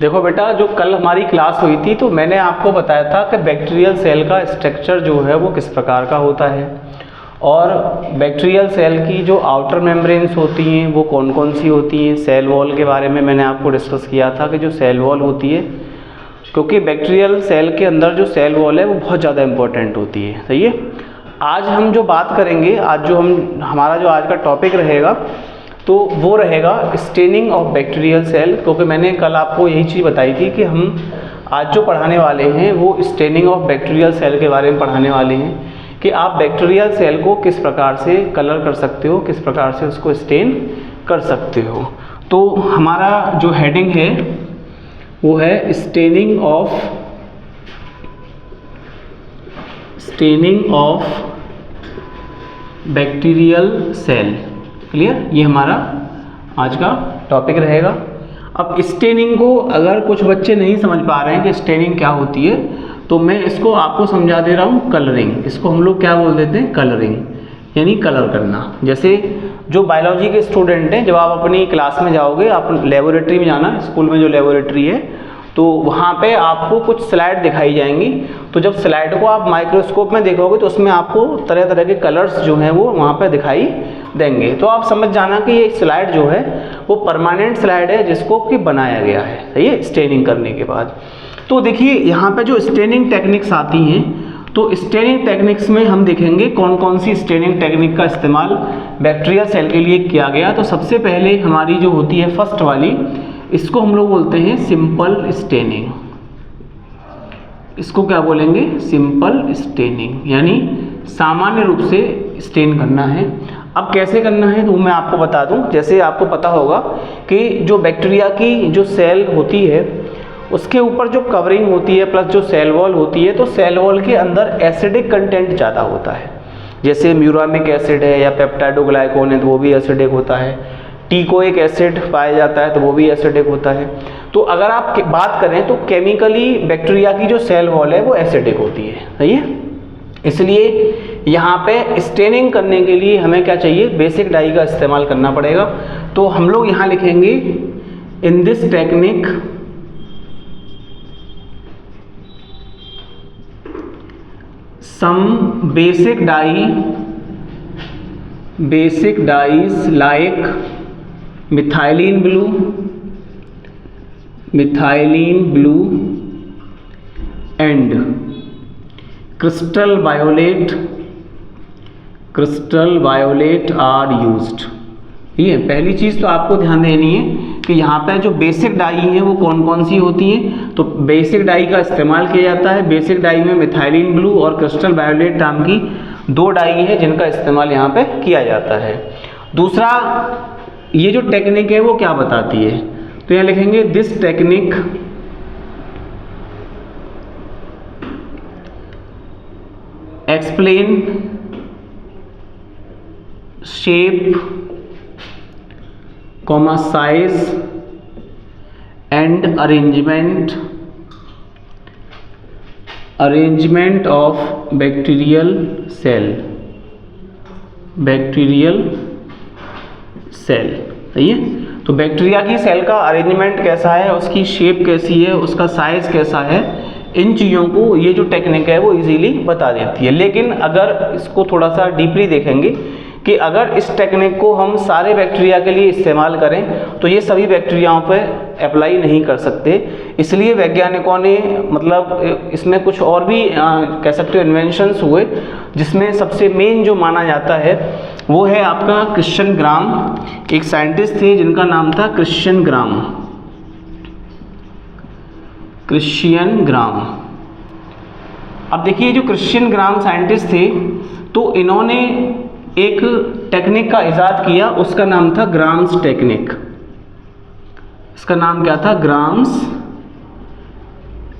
देखो बेटा, जो कल हमारी क्लास हुई थी तो मैंने आपको बताया था कि बैक्टीरियल सेल का स्ट्रक्चर जो है वो किस प्रकार का होता है, और बैक्टीरियल सेल की जो आउटर मेम्ब्रेन्स होती हैं वो कौन कौन सी होती हैं। सेल वॉल के बारे में मैंने आपको डिस्कस किया था कि जो सेल वॉल होती है, क्योंकि बैक्टीरियल सेल के अंदर जो सेल वॉल है वो बहुत ज़्यादा इम्पोर्टेंट होती है। सही है। आज हम जो बात करेंगे, आज जो हमारा जो आज का टॉपिक रहेगा तो वो रहेगा स्टेनिंग ऑफ बैक्टीरियल सेल, क्योंकि मैंने कल आपको यही चीज़ बताई थी कि हम आज जो पढ़ाने वाले हैं वो स्टेनिंग ऑफ बैक्टीरियल सेल के बारे में पढ़ाने वाले हैं कि आप बैक्टीरियल सेल को किस प्रकार से कलर कर सकते हो, किस प्रकार से उसको स्टेन कर सकते हो। तो हमारा जो हेडिंग है वो है staining of bacterial cell. Clear, ये हमारा आज का टॉपिक रहेगा। अब स्टेनिंग को अगर कुछ बच्चे नहीं समझ पा रहे हैं कि स्टेनिंग क्या होती है, तो मैं इसको आपको समझा दे रहा हूँ। कलरिंग, इसको हम लोग क्या बोल देते हैं, कलरिंग, यानी कलर करना। जैसे जो बायोलॉजी के स्टूडेंट हैं, जब आप अपनी क्लास में जाओगे, आप लेबोरेटरी में जाना, स्कूल में जो लेबोरेटरी है तो वहाँ पे आपको कुछ स्लाइड दिखाई जाएंगी। तो जब स्लाइड को आप माइक्रोस्कोप में देखोगे तो उसमें आपको तरह तरह के कलर्स जो हैं वो वहाँ पे दिखाई देंगे। तो आप समझ जाना कि ये स्लाइड जो है वो परमानेंट स्लाइड है जिसको कि बनाया गया है। सही है, स्टेनिंग करने के बाद। तो देखिए यहाँ पे जो स्टेनिंग टेक्निक्स आती हैं, तो स्टेनिंग टेक्निक्स में हम देखेंगे कौन कौन सी स्टेनिंग टेक्निक का इस्तेमाल बैक्टीरियल सेल के लिए किया गया। तो सबसे पहले हमारी जो होती है फर्स्ट वाली, इसको हम लोग बोलते हैं सिंपल स्टेनिंग। इसको क्या बोलेंगे, सिंपल स्टेनिंग, यानी सामान्य रूप से स्टेन करना है। अब कैसे करना है तो मैं आपको बता दूं। जैसे आपको पता होगा कि जो बैक्टीरिया की जो सेल होती है उसके ऊपर जो कवरिंग होती है प्लस जो सेल वॉल होती है, तो सेल वॉल के अंदर एसिडिक कंटेंट ज़्यादा होता है। जैसे म्यूरामिक एसिड है या पेप्टाइडोग्लाइकोन है तो वो भी एसिडिक होता है, टीकोइक एसिड पाया जाता है तो वो भी एसिडिक होता है। तो अगर आप बात करें तो केमिकली बैक्टीरिया की जो सेल वॉल है वो एसिडिक होती है। सही है। इसलिए यहाँ पे स्टेनिंग करने के लिए हमें क्या चाहिए, बेसिक डाई का इस्तेमाल करना पड़ेगा। तो हम लोग यहाँ लिखेंगे in this technique some basic dyes like methylene blue and crystal violet are used। ये पहली चीज़ तो आपको ध्यान देनी है कि यहाँ पे जो बेसिक डाई हैं वो कौन कौन सी होती हैं। तो बेसिक डाई का इस्तेमाल किया जाता है। बेसिक डाई में मिथाइलिन ब्लू और क्रिस्टल वायोलेट नाम की दो डाई है जिनका इस्तेमाल यहाँ पे किया जाता है। दूसरा, ये जो टेक्निक है वो क्या बताती है, तो यहाँ लिखेंगे this technique explain shape, size and arrangement of bacterial cell. सही है। तो बैक्टीरिया की सेल का अरेंजमेंट कैसा है, उसकी शेप कैसी है, उसका साइज कैसा है, इन चीज़ों को ये जो टेक्निक है वो इजीली बता देती है। लेकिन अगर इसको थोड़ा सा डीपली देखेंगे कि अगर इस टेक्निक को हम सारे बैक्टीरिया के लिए इस्तेमाल करें तो ये सभी बैक्टीरियाओं पे अप्लाई नहीं कर सकते। इसलिए वैज्ञानिकों ने मतलब इसमें कुछ और भी कह सकते हो इन्वेंशंस हुए, जिसमें सबसे मेन जो माना जाता है वो है आपका क्रिश्चियन ग्राम। एक साइंटिस्ट थे जिनका नाम था क्रिश्चियन ग्राम। अब देखिए, जो क्रिश्चियन ग्राम साइंटिस्ट थे तो इन्होंने एक टेक्निक का इजाद किया, उसका नाम था ग्राम्स टेक्निक। इसका नाम क्या था, ग्राम्स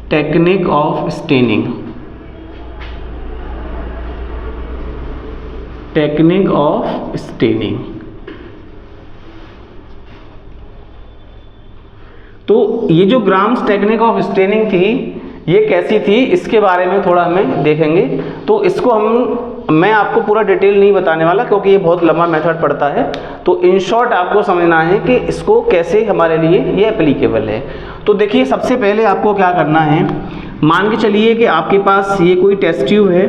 टेक्निक ऑफ स्टेनिंग। तो ये जो ग्राम्स टेक्निक ऑफ स्टेनिंग थी ये कैसी थी, इसके बारे में थोड़ा हमें देखेंगे। तो इसको हम मैं आपको पूरा डिटेल नहीं बताने वाला क्योंकि ये बहुत लंबा मेथड पड़ता है, तो इन शॉर्ट आपको समझना है कि इसको कैसे हमारे लिए ये एप्लीकेबल है। तो देखिए सबसे पहले आपको क्या करना है, मान के चलिए कि आपके पास ये कोई टेस्ट ट्यूब है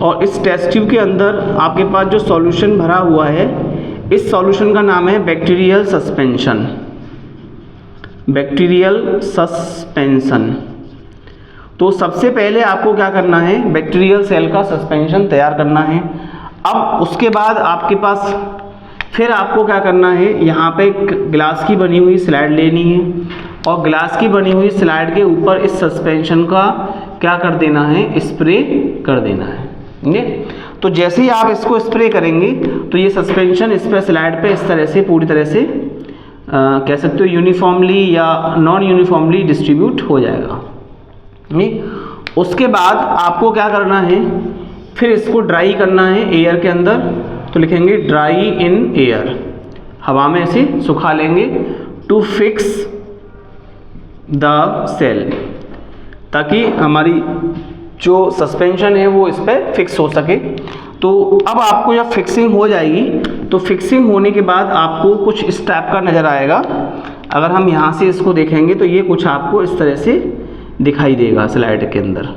और इस टेस्ट ट्यूब के अंदर आपके पास जो सॉल्यूशन भरा हुआ है, इस सॉल्यूशन का नाम है बैक्टीरियल सस्पेंशन। Bacterial suspension. तो सबसे पहले आपको क्या करना है, बैक्टीरियल सेल का सस्पेंशन तैयार करना है। अब उसके बाद आपके पास फिर आपको क्या करना है, यहाँ पे ग्लास की बनी हुई स्लाइड लेनी है और ग्लास की बनी हुई स्लाइड के ऊपर इस सस्पेंशन का क्या कर देना है, स्प्रे कर देना है। तो जैसे ही आप इसको स्प्रे करेंगे तो ये सस्पेंशन इस पर स्लाइड पे इस तरह से पूरी तरह से कह सकते हो यूनिफॉर्मली या नॉन यूनिफॉर्मली डिस्ट्रीब्यूट हो जाएगा। उसके बाद आपको क्या करना है, फिर इसको ड्राई करना है एयर के अंदर। तो लिखेंगे ड्राई इन एयर, हवा में इसे सुखा लेंगे। टू फिक्स द सेल, ताकि हमारी जो सस्पेंशन है वो इस पर फिक्स हो सके। तो अब आपको जब फिक्सिंग हो जाएगी तो फिक्सिंग होने के बाद आपको कुछ इस टाइप का नज़र आएगा। अगर हम यहाँ से इसको देखेंगे तो ये कुछ आपको इस तरह से दिखाई देगा स्लाइड के अंदर।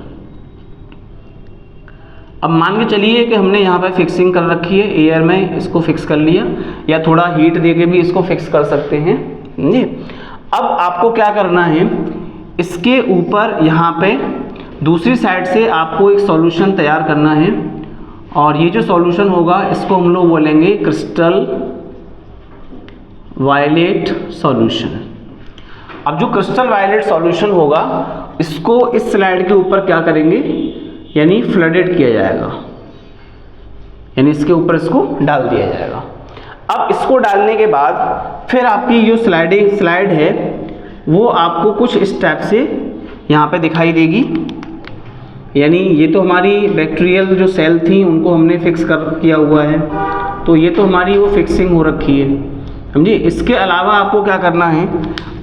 अब मान के चलिए कि हमने यहाँ पे फिक्सिंग कर रखी है, एयर में इसको फिक्स कर लिया, या थोड़ा हीट देके भी इसको फिक्स कर सकते हैं जी। अब आपको क्या करना है, इसके ऊपर यहाँ पे दूसरी साइड से आपको एक सॉल्यूशन तैयार करना है और ये जो सॉल्यूशन होगा इसको हम लोग बोलेंगे क्रिस्टल वायलेट सॉल्यूशन। अब जो क्रिस्टल वायलेट सॉल्यूशन होगा इसको इस स्लाइड के ऊपर क्या करेंगे, यानी फ्लडेड किया जाएगा, यानी इसके ऊपर इसको डाल दिया जाएगा। अब इसको डालने के बाद फिर आपकी जो स्लाइड है वो आपको कुछ इस टाइप से यहाँ पे दिखाई देगी। यानी ये तो हमारी बैक्टीरियल जो सेल थी उनको हमने फिक्स कर किया हुआ है, तो ये तो हमारी वो फिक्सिंग हो रखी है, समझिए। इसके अलावा आपको क्या करना है,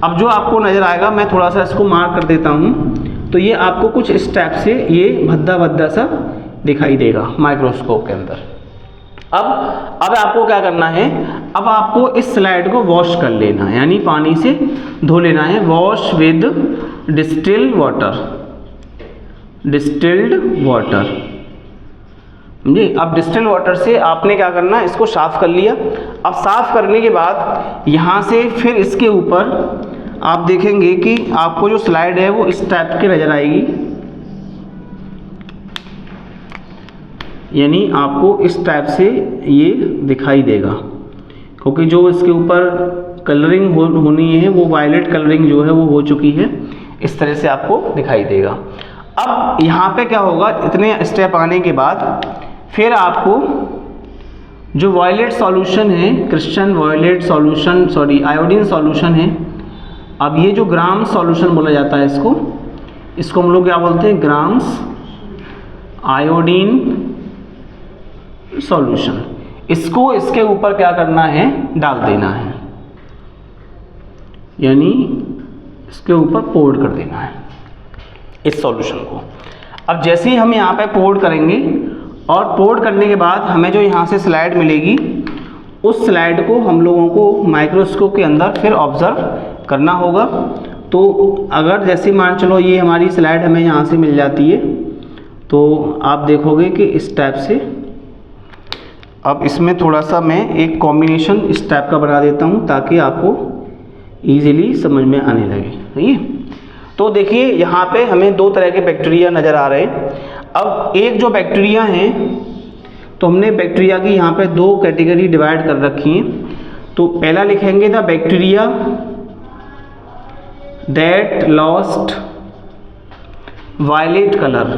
अब जो आपको नज़र आएगा, मैं थोड़ा सा इसको मार्क कर देता हूँ, तो ये आपको कुछ इस टाइप से ये भद्दा भद्दा सा दिखाई देगा माइक्रोस्कोप के अंदर। अब आपको क्या करना है, अब आपको इस स्लाइड को वॉश कर लेना है, यानी पानी से धो लेना है। Wash with distilled water, distilled water जी। अब डिस्टिल्ड वाटर से आपने क्या करना है, इसको साफ़ कर लिया। अब साफ़ करने के बाद यहाँ से फिर इसके ऊपर आप देखेंगे कि आपको जो स्लाइड है वो इस टाइप की नज़र आएगी, यानी आपको इस टाइप से ये दिखाई देगा, क्योंकि जो इसके ऊपर कलरिंग होनी है वो वायलेट कलरिंग जो है वो हो चुकी है, इस तरह से आपको दिखाई देगा। अब यहाँ पे क्या होगा, इतने स्टेप आने के बाद फिर आपको जो वायलेट सॉल्यूशन है, crystal violet solution, sorry iodine solution है। अब ये जो ग्राम सॉल्यूशन बोला जाता है इसको हम लोग क्या बोलते हैं, ग्राम्स आयोडीन सॉल्यूशन। इसको इसके ऊपर क्या करना है, डाल देना है, यानी इसके ऊपर पोर कर देना है इस सॉल्यूशन को। अब जैसे ही हम यहाँ पे पोर करेंगे और पोर करने के बाद हमें जो यहाँ से स्लाइड मिलेगी, उस स्लाइड को हम लोगों को माइक्रोस्कोप के अंदर फिर ऑब्जर्व करना होगा। तो अगर जैसे मान चलो ये हमारी स्लाइड हमें यहाँ से मिल जाती है, तो आप देखोगे कि इस टाइप से, अब इसमें थोड़ा सा मैं एक कॉम्बिनेशन इस टाइप का बना देता हूँ ताकि आपको ईजिली समझ में आने लगे, सही है। तो देखिए यहाँ पे हमें दो तरह के बैक्टीरिया नज़र आ रहे हैं। अब एक जो बैक्टीरिया हैं, तो हमने बैक्टीरिया की यहाँ पे दो कैटेगरी डिवाइड कर रखी हैं। तो पहला लिखेंगे the bacteria that lost violet colour,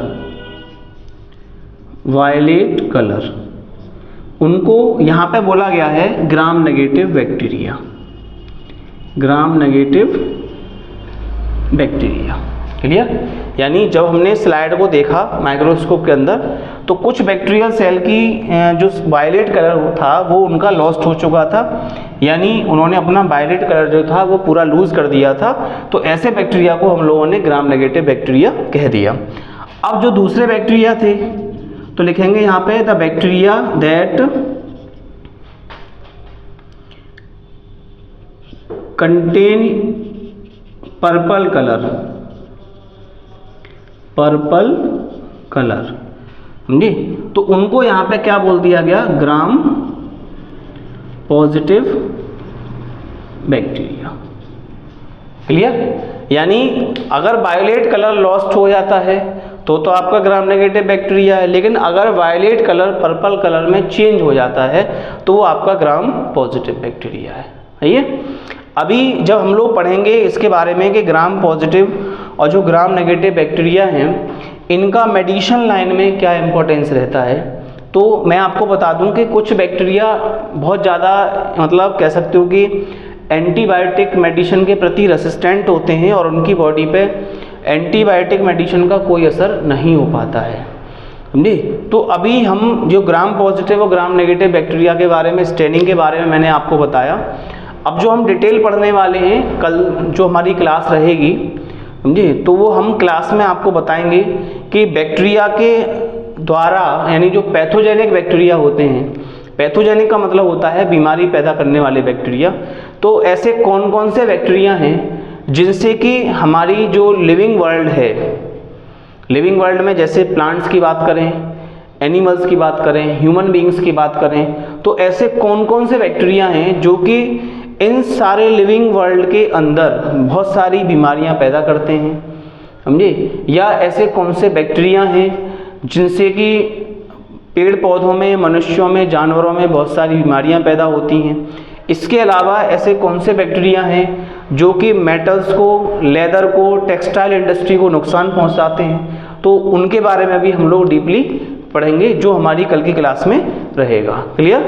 violet colour, उनको यहाँ पे बोला गया है gram negative bacteria, gram negative bacteria. Clear? यानी जब हमने स्लाइड को देखा माइक्रोस्कोप के अंदर, तो कुछ बैक्टीरियल सेल की जो वायलेट कलर था वो उनका लॉस्ट हो चुका था, यानी उन्होंने अपना वायलेट कलर जो था वो पूरा लूज कर दिया था। तो ऐसे बैक्टीरिया को हम लोगों ने ग्राम नेगेटिव बैक्टीरिया कह दिया। अब जो दूसरे बैक्टीरिया थे, तो लिखेंगे यहाँ पे the bacteria that contain purple colour, समझे। तो उनको यहाँ पे क्या बोल दिया गया, ग्राम पॉजिटिव बैक्टीरिया। क्लियर। यानी अगर वायलेट कलर लॉस्ट हो जाता है तो आपका ग्राम नेगेटिव बैक्टीरिया है, लेकिन अगर वायलेट कलर पर्पल कलर में चेंज हो जाता है तो वो आपका ग्राम पॉजिटिव बैक्टीरिया है। आइए अभी जब हम लोग पढ़ेंगे इसके बारे में कि ग्राम पॉजिटिव और जो ग्राम नेगेटिव बैक्टीरिया हैं इनका मेडिसिन लाइन में क्या इंपॉर्टेंस रहता है, तो मैं आपको बता दूं कि कुछ बैक्टीरिया बहुत ज़्यादा मतलब कह सकते हो कि एंटीबायोटिक मेडिसिन के प्रति रेसिस्टेंट होते हैं और उनकी बॉडी पे एंटीबायोटिक मेडिसिन का कोई असर नहीं हो पाता है, समझे। तो अभी हम जो ग्राम पॉजिटिव और ग्राम नेगेटिव बैक्टीरिया के बारे में, स्टेनिंग के बारे में मैंने आपको बताया। अब जो हम डिटेल पढ़ने वाले हैं कल जो हमारी क्लास रहेगी, समझे, तो वो हम क्लास में आपको बताएंगे कि बैक्टीरिया के द्वारा, यानी जो पैथोजेनिक बैक्टीरिया होते हैं, पैथोजेनिक का मतलब होता है बीमारी पैदा करने वाले बैक्टीरिया, तो ऐसे कौन कौन से बैक्टीरिया हैं जिनसे कि हमारी जो लिविंग वर्ल्ड है, लिविंग वर्ल्ड में जैसे प्लांट्स की बात करें, एनिमल्स की बात करें, ह्यूमन बींग्स की बात करें, तो ऐसे कौन कौन से बैक्टीरिया हैं जो कि इन सारे लिविंग वर्ल्ड के अंदर बहुत सारी बीमारियां पैदा करते हैं, समझे। या ऐसे कौन से बैक्टीरिया हैं जिनसे कि पेड़ पौधों में, मनुष्यों में, जानवरों में बहुत सारी बीमारियां पैदा होती हैं। इसके अलावा ऐसे कौन से बैक्टीरिया हैं जो कि मेटल्स को, लेदर को, टेक्सटाइल इंडस्ट्री को नुकसान पहुंचाते हैं, तो उनके बारे में भी हम लोग डीपली पढ़ेंगे जो हमारी कल की क्लास में रहेगा। क्लियर।